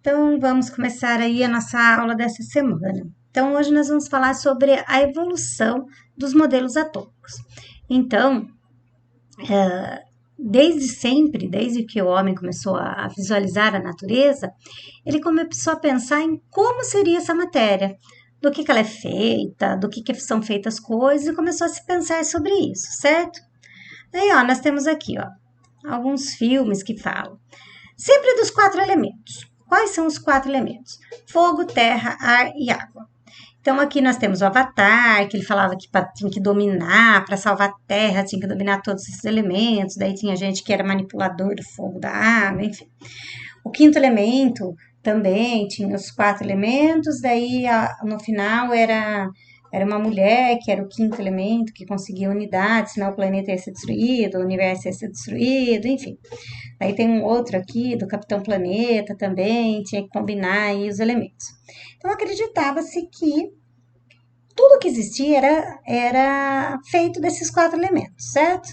Então, vamos começar aí a nossa aula dessa semana. Então, hoje nós vamos falar sobre a evolução dos modelos atômicos. Então, desde sempre, desde que o homem começou a visualizar a natureza, ele começou a pensar em como seria essa matéria, do que ela é feita, do que são feitas as coisas, e começou a se pensar sobre isso, certo? Aí, ó, nós temos aqui, ó, alguns filmes que falam sempre dos 4 elementos. Quais são os 4 elementos? Fogo, terra, ar e água. Então, aqui nós temos o Avatar, que ele falava que tinha que dominar, para salvar a Terra, tinha que dominar todos esses elementos. Daí tinha gente que era manipulador do fogo, da água, enfim. O quinto elemento também tinha os 4 elementos, daí no final era uma mulher que era o quinto elemento, que conseguia unidade, senão o planeta ia ser destruído, o universo ia ser destruído, enfim. Daí tem um outro aqui do Capitão Planeta também, tinha que combinar aí os elementos. Então acreditava-se que tudo que existia era feito desses 4 elementos, certo?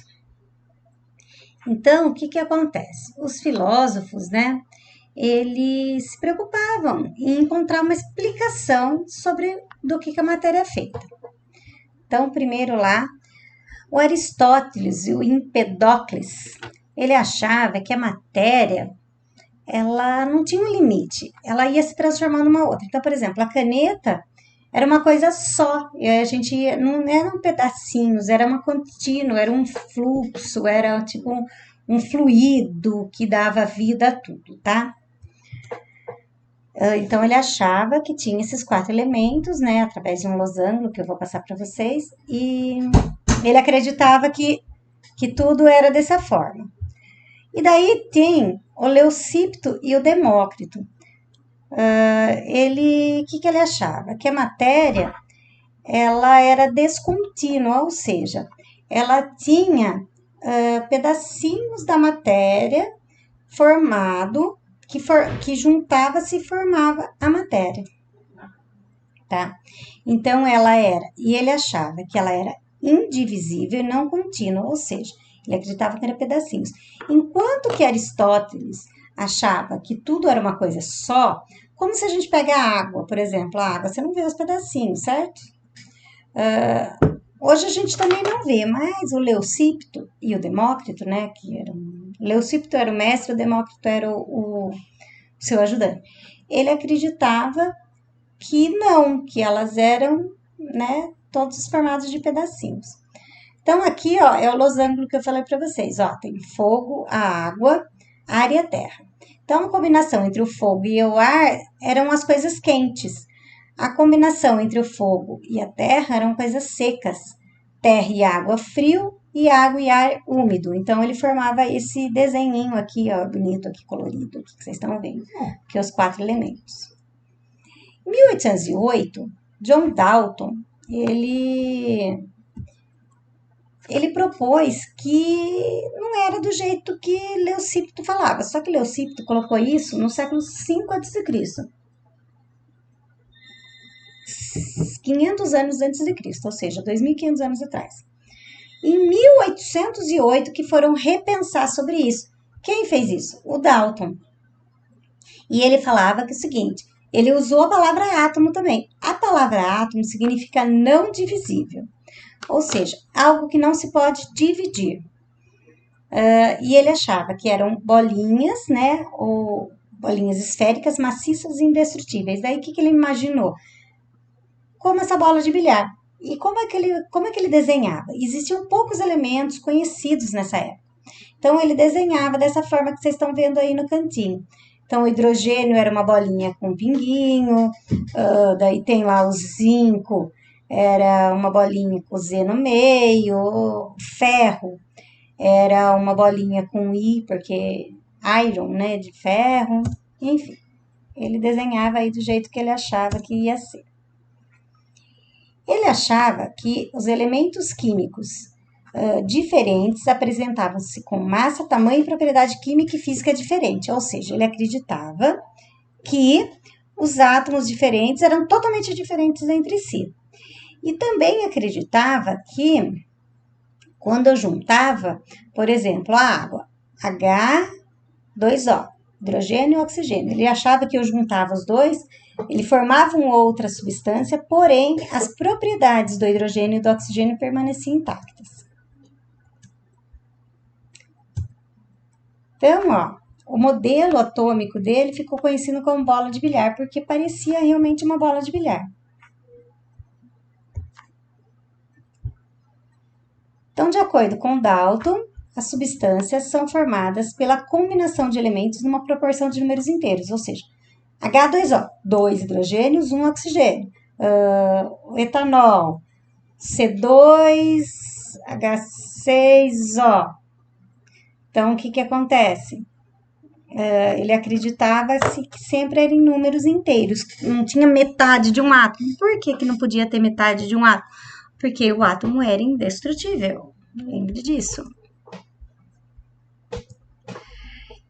Então, o que acontece? Os filósofos, né, eles se preocupavam em encontrar uma explicação sobre do que a matéria é feita. Então, primeiro lá, o Aristóteles e o Empedocles, ele achava que a matéria, ela não tinha um limite, ela ia se transformar numa outra. Então, por exemplo, a caneta era uma coisa só, e a gente não eram pedacinhos, era uma contínua, era um fluxo, era tipo um fluido que dava vida a tudo, tá? Então, ele achava que tinha esses 4 elementos, né, através de um losango que eu vou passar para vocês, e ele acreditava que tudo era dessa forma. E daí tem o Leucipto e o Demócrito. O que ele achava? Que a matéria, ela era descontínua, ou seja, ela tinha pedacinhos da matéria formado, que juntava-se e formava a matéria, tá? Então, e ele achava que ela era indivisível e não contínua, ou seja, ele acreditava que era pedacinhos. Enquanto que Aristóteles achava que tudo era uma coisa só, como se a gente pega a água, por exemplo, a água, você não vê os pedacinhos, certo? Hoje a gente também não vê, mas o Leucipto e o Demócrito, né, Leucipto era o mestre, o Demócrito era o seu ajudante. Ele acreditava que não, que elas eram, né, todos formados de pedacinhos. Então, aqui, ó, é o losango que eu falei para vocês, ó, tem fogo, a água, ar e a terra. Então, a combinação entre o fogo e o ar eram as coisas quentes. A combinação entre o fogo e a terra eram coisas secas. Terra e água frio e água e ar úmido. Então, ele formava esse desenhinho aqui, ó, bonito aqui, colorido, aqui, que vocês estão vendo, que é os 4 elementos. Em 1808, John Dalton, ele propôs que não era do jeito que Leucipto falava. Só que Leucipto colocou isso no século V a.C., 500 anos antes de Cristo, ou seja, 2.500 anos atrás. Em 1808 que foram repensar sobre isso. Quem fez isso? O Dalton. E ele falava que é o seguinte, ele usou a palavra átomo também. A palavra átomo significa não divisível. Ou seja, algo que não se pode dividir. E ele achava que eram bolinhas, né, ou bolinhas esféricas, maciças e indestrutíveis. Daí, o que ele imaginou? Como essa bola de bilhar. E como é que ele desenhava? Existiam poucos elementos conhecidos nessa época. Então, ele desenhava dessa forma que vocês estão vendo aí no cantinho. Então, o hidrogênio era uma bolinha com pinguinho, daí tem lá o zinco, era uma bolinha com Z no meio, o ferro era uma bolinha com I, porque iron, né, de ferro, enfim. Ele desenhava aí do jeito que ele achava que ia ser. Ele achava que os elementos químicos diferentes apresentavam-se com massa, tamanho e propriedade química e física diferente, ou seja, ele acreditava que os átomos diferentes eram totalmente diferentes entre si. E também acreditava que quando eu juntava, por exemplo, a água, H2O, hidrogênio e oxigênio. Ele achava que eu juntava os dois, ele formava uma outra substância, porém as propriedades do hidrogênio e do oxigênio permaneciam intactas. Então, ó, o modelo atômico dele ficou conhecido como bola de bilhar, porque parecia realmente uma bola de bilhar. Então, de acordo com Dalton, as substâncias são formadas pela combinação de elementos numa proporção de números inteiros, ou seja, H2O, 2 hidrogênios, 1 oxigênio. Etanol, C2H6O. Então, o que acontece? Ele acreditava que sempre era em números inteiros, não tinha metade de um átomo. Por que não podia ter metade de um átomo? Porque o átomo era indestrutível. Lembre disso.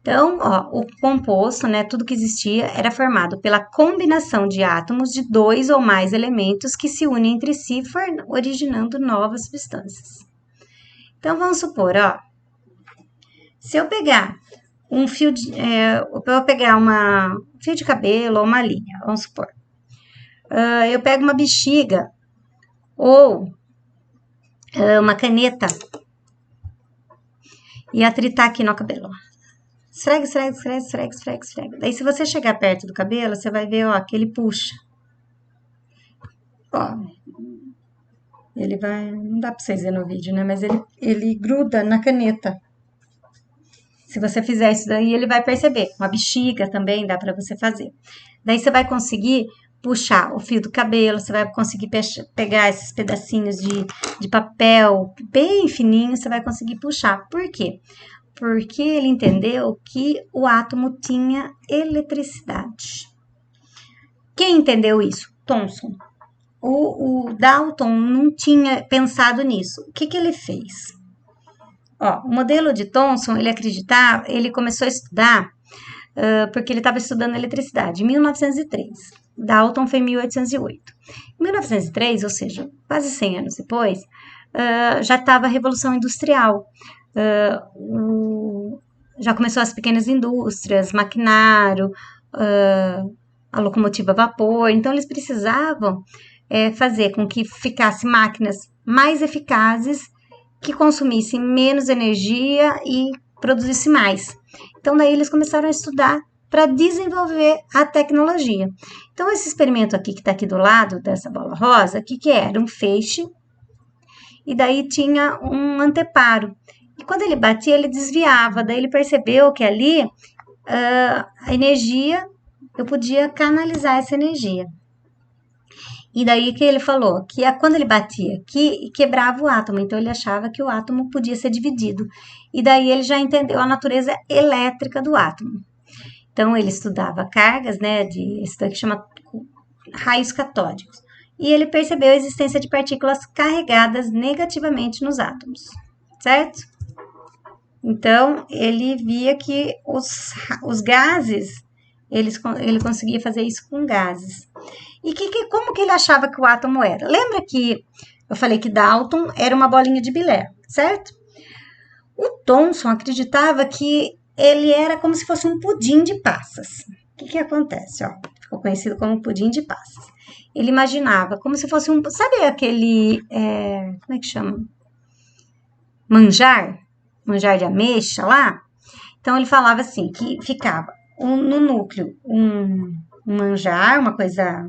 Então, ó, o composto, né, tudo que existia, era formado pela combinação de átomos de 2 ou mais elementos que se unem entre si, originando novas substâncias. Então, vamos supor, ó, se eu pegar um fio de, fio de cabelo ou uma linha, vamos supor. Eu pego uma bexiga ou uma caneta e atritar aqui no cabelo. Esfrega. Daí, se você chegar perto do cabelo, você vai ver, ó, que ele puxa. Ó, ele vai, não dá pra vocês verem no vídeo, né? Mas ele gruda na caneta. Se você fizer isso daí, ele vai perceber. Uma bexiga também dá para você fazer. Daí você vai conseguir puxar o fio do cabelo, você vai conseguir pegar esses pedacinhos de papel bem fininho, você vai conseguir puxar. Por quê? Porque ele entendeu que o átomo tinha eletricidade. Quem entendeu isso? Thomson. O Dalton não tinha pensado nisso. O que ele fez? Ó, o modelo de Thomson, ele começou a estudar porque ele estava estudando eletricidade em 1903. Dalton foi em 1808. Em 1903, ou seja, quase 100 anos depois, já estava a Revolução Industrial. Já começou as pequenas indústrias, maquinário, a locomotiva a vapor. Então, eles precisavam fazer com que ficassem máquinas mais eficazes, que consumissem menos energia e produzissem mais. Então, daí eles começaram a estudar para desenvolver a tecnologia. Então, esse experimento aqui, que está aqui do lado dessa bola rosa, o que era? Um feixe, e daí tinha um anteparo. E quando ele batia, ele desviava. Daí ele percebeu que ali a energia, eu podia canalizar essa energia. E daí que ele falou que quando ele batia aqui, quebrava o átomo. Então, ele achava que o átomo podia ser dividido. E daí ele já entendeu a natureza elétrica do átomo. Então, ele estudava cargas, né, isso daqui chama raios catódicos. E ele percebeu a existência de partículas carregadas negativamente nos átomos, certo? Então, ele via que os gases, ele conseguia fazer isso com gases. E como que ele achava que o átomo era? Lembra que eu falei que Dalton era uma bolinha de bilhar, certo? O Thomson acreditava que ele era como se fosse um pudim de passas. O que acontece? Ó, ficou conhecido como pudim de passas. Ele imaginava como se fosse sabe aquele, como é que chama? Manjar de ameixa lá? Então, ele falava assim, que ficava no núcleo um manjar, uma coisa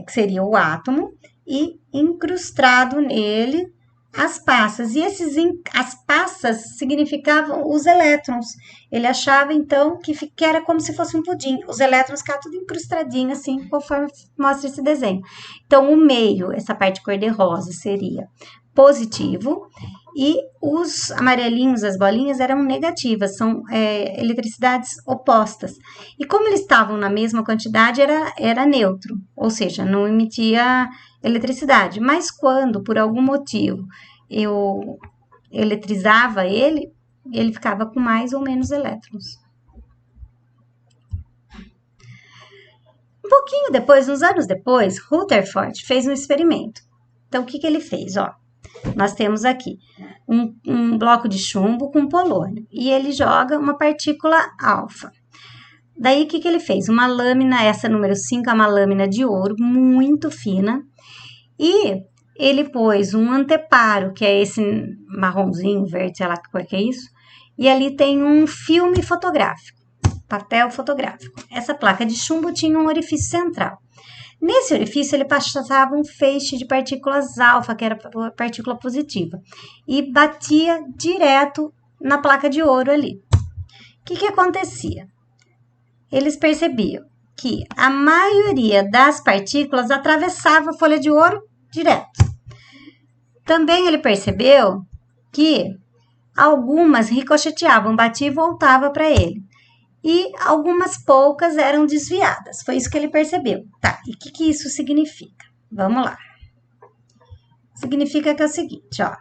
que seria o átomo, e incrustado nele as passas. E as passas significavam os elétrons. Ele achava, então, que era como se fosse um pudim. Os elétrons ficavam tudo incrustadinho, assim, conforme mostra esse desenho. Então, o meio, essa parte cor-de-rosa, seria positivo, e os amarelinhos, as bolinhas, eram negativas, são eletricidades opostas. E como eles estavam na mesma quantidade, era neutro, ou seja, não emitia eletricidade. Mas quando, por algum motivo, eu eletrizava ele ficava com mais ou menos elétrons. Um pouquinho depois, uns anos depois, Rutherford fez um experimento. Então, o que ele fez? Ó, nós temos aqui um bloco de chumbo com polônio e ele joga uma partícula alfa. Daí, o que ele fez? Uma lâmina, essa número 5 é uma lâmina de ouro muito fina. E ele pôs um anteparo, que é esse marronzinho, verde, sei lá que cor que é isso. E ali tem um filme fotográfico, papel fotográfico. Essa placa de chumbo tinha um orifício central. Nesse orifício, ele passava um feixe de partículas alfa, que era partícula positiva, e batia direto na placa de ouro ali. O que acontecia? Eles percebiam que a maioria das partículas atravessava a folha de ouro direto. Também ele percebeu que algumas ricocheteavam, batia e voltava para ele. E algumas poucas eram desviadas. Foi isso que ele percebeu. Tá, e o que isso significa? Vamos lá. Significa que é o seguinte, ó.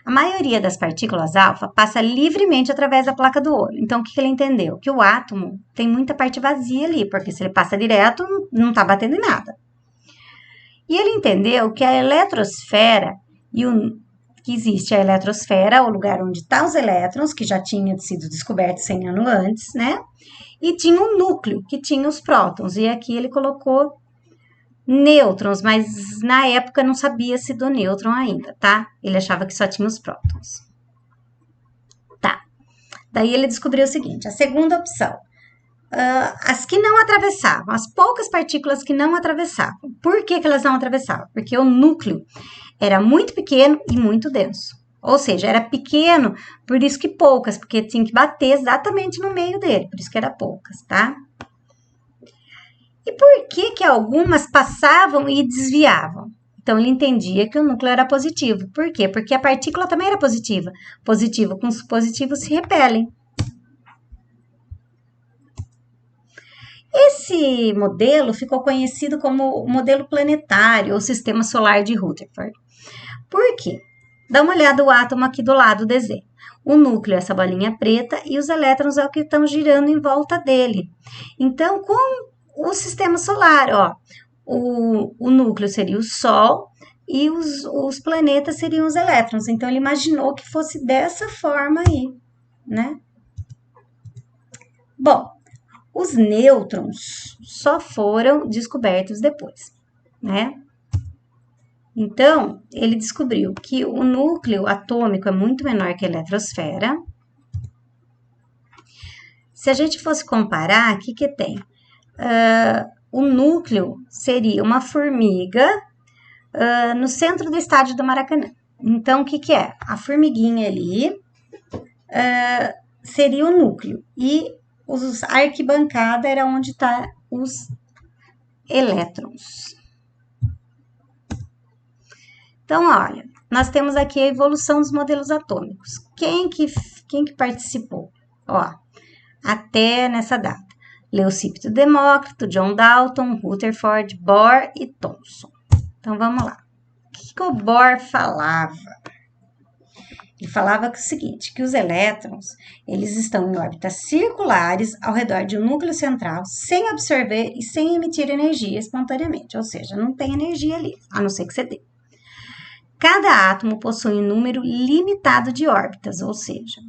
A maioria das partículas alfa passa livremente através da placa do ouro. Então, o que ele entendeu? Que o átomo tem muita parte vazia ali, porque se ele passa direto, não está batendo em nada. E ele entendeu que a eletrosfera que existe a eletrosfera, o lugar onde estão os elétrons, que já tinha sido descoberto 100 anos antes, né? E tinha um núcleo, que tinha os prótons. E aqui ele colocou nêutrons, mas na época não sabia-se do nêutron ainda, tá? Ele achava que só tinha os prótons. Tá. Daí ele descobriu o seguinte, a segunda opção. As que não atravessavam, as poucas partículas que não atravessavam. Por que elas não atravessavam? Porque o núcleo era muito pequeno e muito denso. Ou seja, era pequeno, por isso que poucas, porque tinha que bater exatamente no meio dele, por isso que era poucas, tá? E por que algumas passavam e desviavam? Então, ele entendia que o núcleo era positivo. Por quê? Porque a partícula também era positiva. Positivo com positivo se repelem. Esse modelo ficou conhecido como o modelo planetário ou sistema solar de Rutherford. Por quê? Dá uma olhada no átomo aqui do lado do desenho. O núcleo é essa bolinha preta e os elétrons é o que estão girando em volta dele. Então, com o sistema solar, ó, o núcleo seria o Sol e os planetas seriam os elétrons. Então, ele imaginou que fosse dessa forma aí, né? Bom, os nêutrons só foram descobertos depois, né? Então, ele descobriu que o núcleo atômico é muito menor que a eletrosfera. Se a gente fosse comparar, o que tem? O núcleo seria uma formiga no centro do estádio do Maracanã. Então, o que é? A formiguinha ali seria o núcleo. E a arquibancada era onde estão os elétrons. Então, olha, nós temos aqui a evolução dos modelos atômicos. Quem que participou? Ó, até nessa data. Leucípio Demócrito, John Dalton, Rutherford, Bohr e Thomson. Então, vamos lá. O que o Bohr falava? Ele falava o seguinte, que os elétrons, eles estão em órbitas circulares ao redor de um núcleo central, sem absorver e sem emitir energia espontaneamente. Ou seja, não tem energia ali, a não ser que você dê. Cada átomo possui um número limitado de órbitas, ou seja,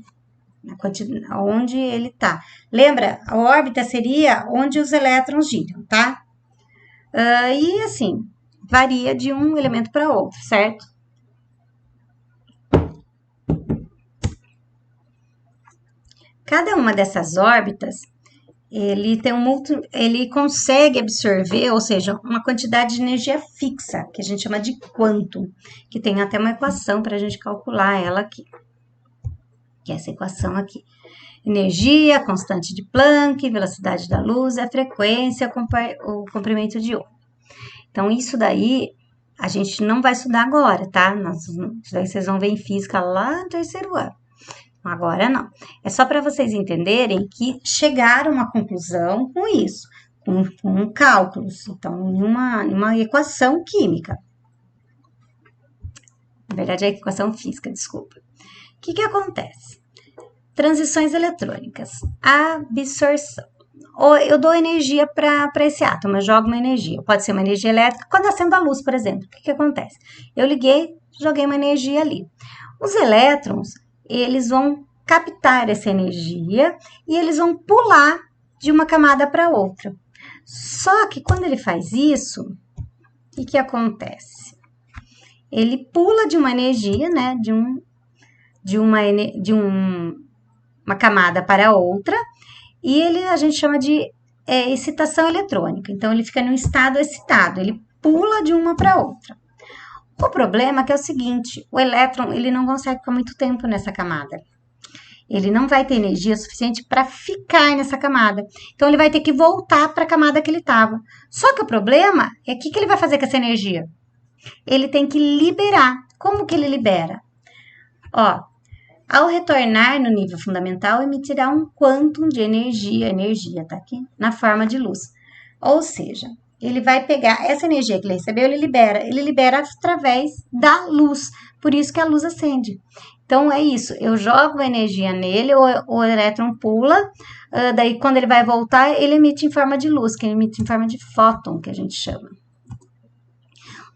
onde ele está. Lembra, a órbita seria onde os elétrons giram, tá? E assim, varia de um elemento para outro, certo? Cada uma dessas órbitas, ele consegue absorver, ou seja, uma quantidade de energia fixa, que a gente chama de quantum, que tem até uma equação para a gente calcular ela aqui, que é essa equação aqui. Energia, constante de Planck, velocidade da luz, a frequência, o comprimento de onda. Então, isso daí a gente não vai estudar agora, tá? Isso daí vocês vão ver em física lá no terceiro ano. Agora não. É só para vocês entenderem que chegaram a conclusão com isso, com cálculos. Então, em uma equação química. Na verdade, é equação física, desculpa. O que acontece? Transições eletrônicas. Absorção. Eu dou energia para esse átomo, eu jogo uma energia. Pode ser uma energia elétrica, quando acendo a luz, por exemplo. O que acontece? Eu liguei, joguei uma energia ali. Os elétrons, eles vão captar essa energia e eles vão pular de uma camada para outra. Só que quando ele faz isso, o que acontece? Ele pula de uma energia, né, uma camada para outra, e a gente chama de excitação eletrônica. Então, ele fica num estado excitado, ele pula de uma para outra. O problema é que é o seguinte, o elétron ele não consegue ficar muito tempo nessa camada. Ele não vai ter energia suficiente para ficar nessa camada. Então, ele vai ter que voltar para a camada que ele estava. Só que o problema é o que ele vai fazer com essa energia? Ele tem que liberar. Como que ele libera? Ó, ao retornar no nível fundamental, emitirá um quantum de energia tá aqui, na forma de luz. Ou seja, ele vai pegar essa energia que ele recebeu, ele libera através da luz. Por isso que a luz acende. Então é isso, eu jogo a energia nele, o elétron pula, daí quando ele vai voltar, ele emite em forma de luz, que ele emite em forma de fóton, que a gente chama.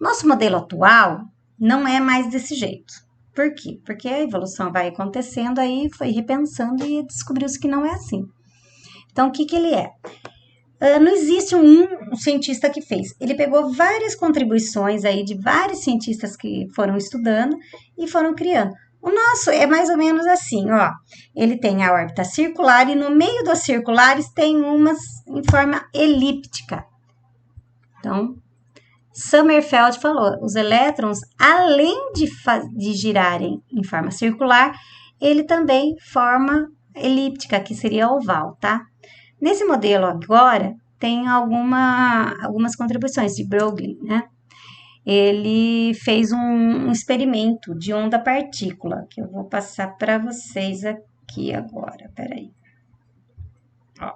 Nosso modelo atual não é mais desse jeito. Por quê? Porque a evolução vai acontecendo, aí foi repensando e descobriu-se que não é assim. Então, o que ele é? Não existe um cientista que fez. Ele pegou várias contribuições aí de vários cientistas que foram estudando e foram criando. O nosso é mais ou menos assim, ó. Ele tem a órbita circular e no meio das circulares tem umas em forma elíptica. Então, Sommerfeld falou, os elétrons, além de girarem em forma circular, ele também forma elíptica, que seria oval, tá? Nesse modelo agora, tem algumas contribuições de Broglie, né? Ele fez um experimento de onda-partícula, que eu vou passar para vocês aqui agora, peraí. Ó.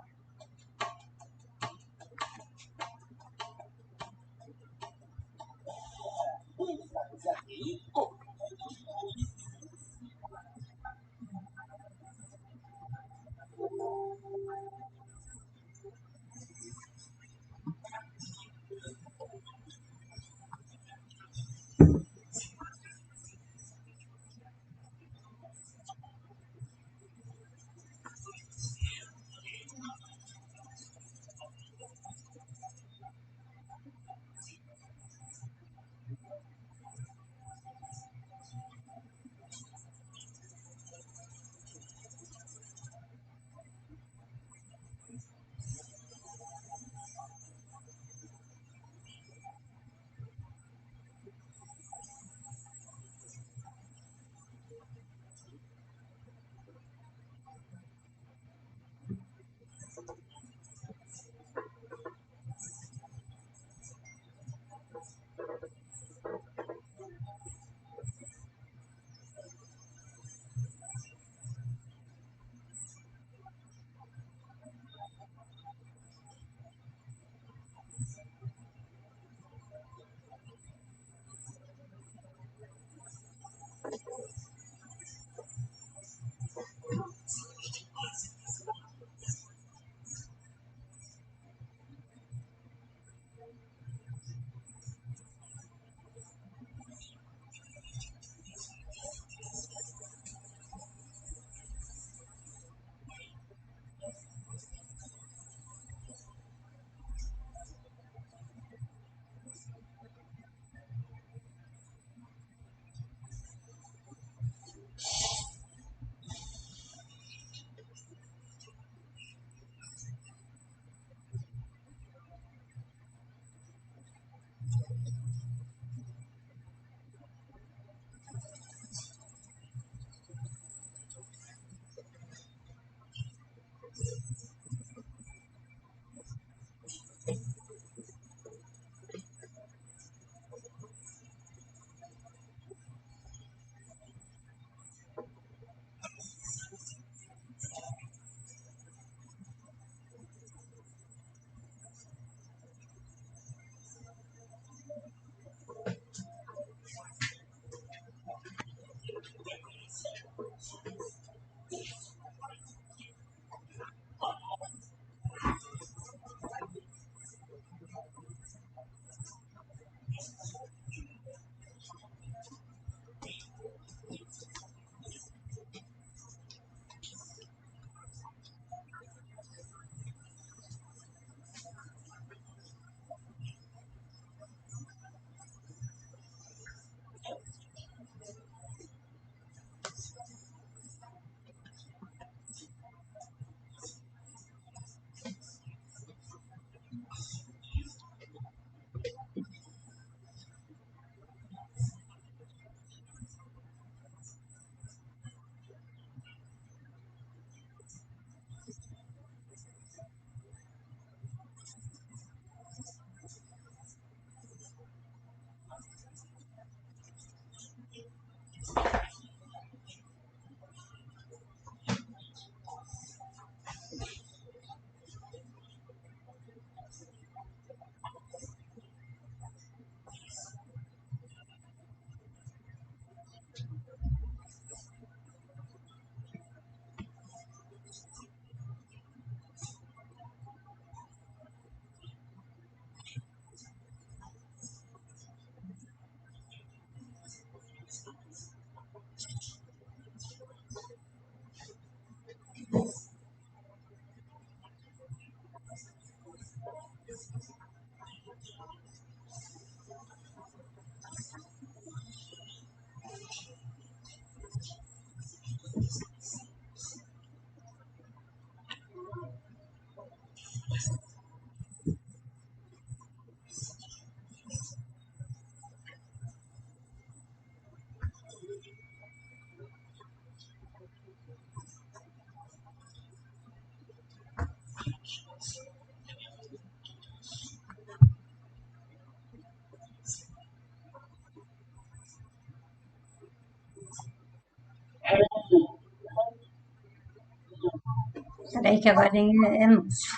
Peraí que agora é anúncio.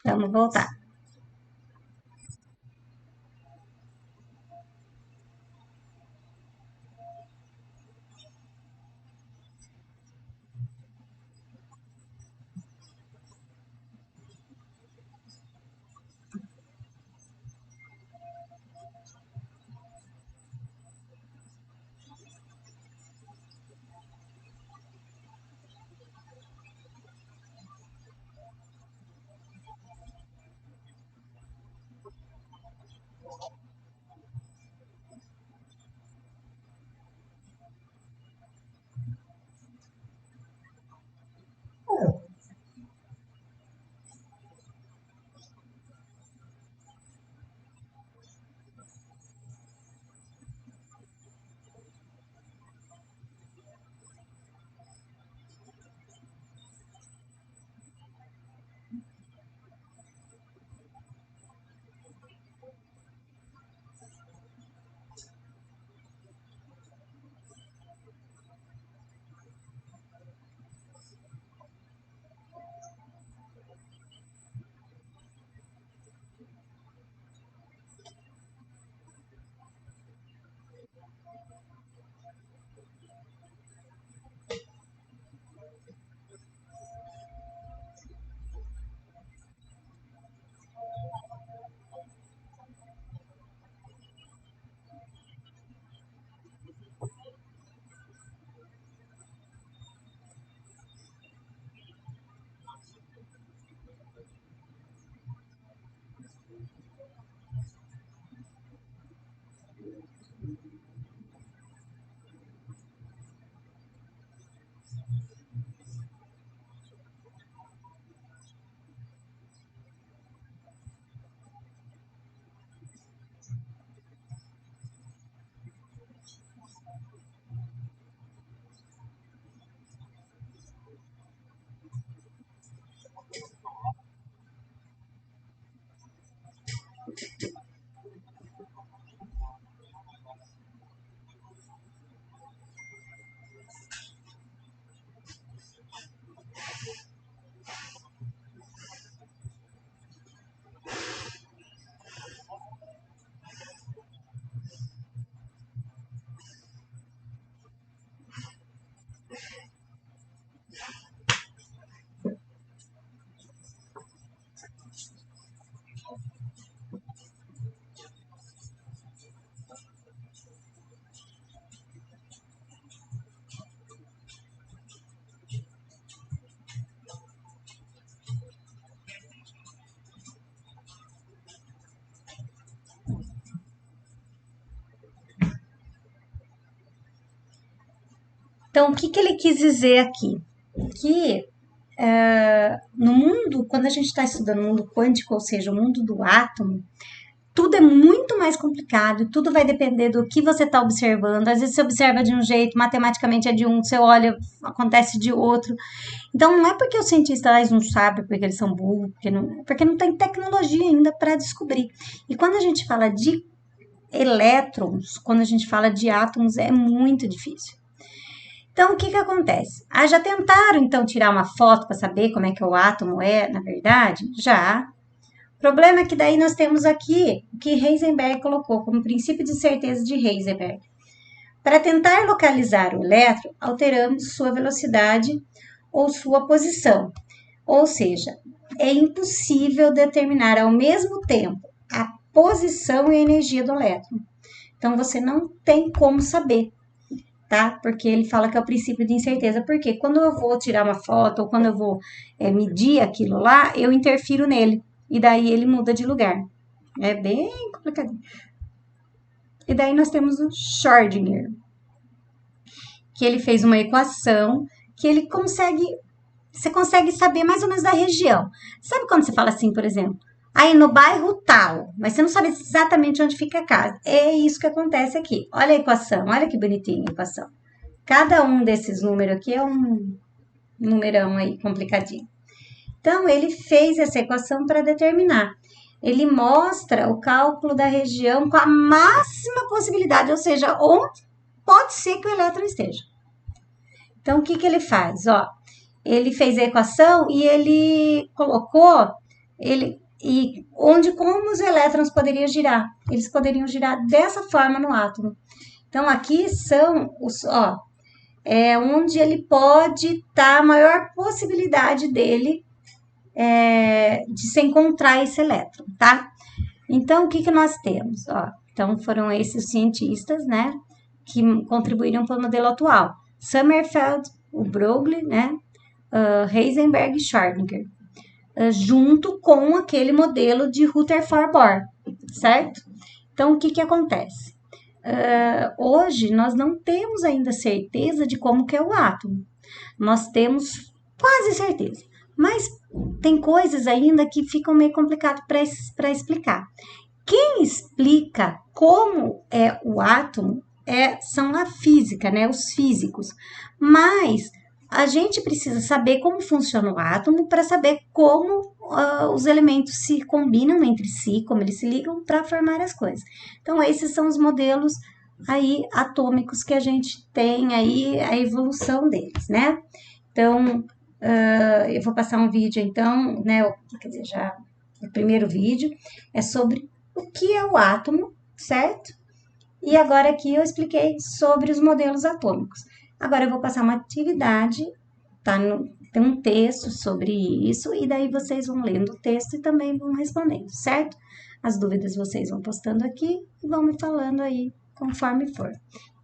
Vamos voltar. Então, o que, que ele quis dizer aqui? Que no mundo, quando a gente está estudando o mundo quântico, ou seja, o mundo do átomo, tudo é muito mais complicado, tudo vai depender do que você está observando. Às vezes você observa de um jeito, matematicamente é de um, você olha, acontece de outro. Então não é porque os cientistas não sabem, porque eles são burros, porque não tem tecnologia ainda para descobrir. E quando a gente fala de elétrons, quando a gente fala de átomos, é muito difícil. Então, o que que acontece? Ah, já tentaram, então, tirar uma foto para saber como é que o átomo é, na verdade? Já. O problema é que daí nós temos aqui o que Heisenberg colocou como princípio de certeza de Heisenberg. Para tentar localizar o elétron, alteramos sua velocidade ou sua posição. Ou seja, é impossível determinar ao mesmo tempo a posição e a energia do elétron. Então, você não tem como saber, tá? Porque ele fala que é o princípio de incerteza. Porque quando eu vou tirar uma foto ou quando eu vou medir aquilo lá, eu interfiro nele. E daí ele muda de lugar. É bem complicado. E daí nós temos o Schrödinger, que ele fez uma equação que ele consegue você consegue saber mais ou menos da região. Sabe quando você fala assim, por exemplo, aí no bairro tal, mas você não sabe exatamente onde fica a casa. É isso que acontece aqui. Olha a equação, olha que bonitinha a equação. Cada um desses números aqui é um numerão aí complicadinho. Então, ele fez essa equação para determinar. Ele mostra o cálculo da região com a máxima possibilidade, ou seja, onde pode ser que o elétron esteja. Então, o que, que ele faz? Ó, ele fez a equação e ele colocou como os elétrons poderiam girar. Eles poderiam girar dessa forma no átomo. Então, aqui são os, ó, onde ele pode estar, a maior possibilidade dele de se encontrar esse elétron, tá? Então, o que, que nós temos? Ó, então, foram esses cientistas, né, que contribuíram para o modelo atual. Sommerfeld, o Broglie, né, Heisenberg e Schrödinger, junto com aquele modelo de Rutherford-Bohr, certo? Então, o que, que acontece? Hoje, nós não temos ainda certeza de como que é o átomo. Nós temos quase certeza, mas tem coisas ainda que ficam meio complicado para explicar. Quem explica como é o átomo são a física, né? Os físicos. Mas a gente precisa saber como funciona o átomo para saber como os elementos se combinam entre si, como eles se ligam para formar as coisas. Então, esses são os modelos aí atômicos que a gente tem aí, a evolução deles, né? Então, eu vou passar um vídeo, então, né? Quer dizer, já o primeiro vídeo é sobre o que é o átomo, certo? E agora aqui eu expliquei sobre os modelos atômicos. Agora eu vou passar uma atividade, tá? Tem um texto sobre isso, e daí vocês vão lendo o texto e também vão respondendo, certo? As dúvidas vocês vão postando aqui e vão me falando aí conforme for.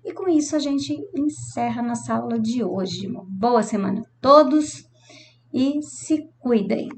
E com isso a gente encerra nossa aula de hoje. Uma boa semana a todos e se cuidem!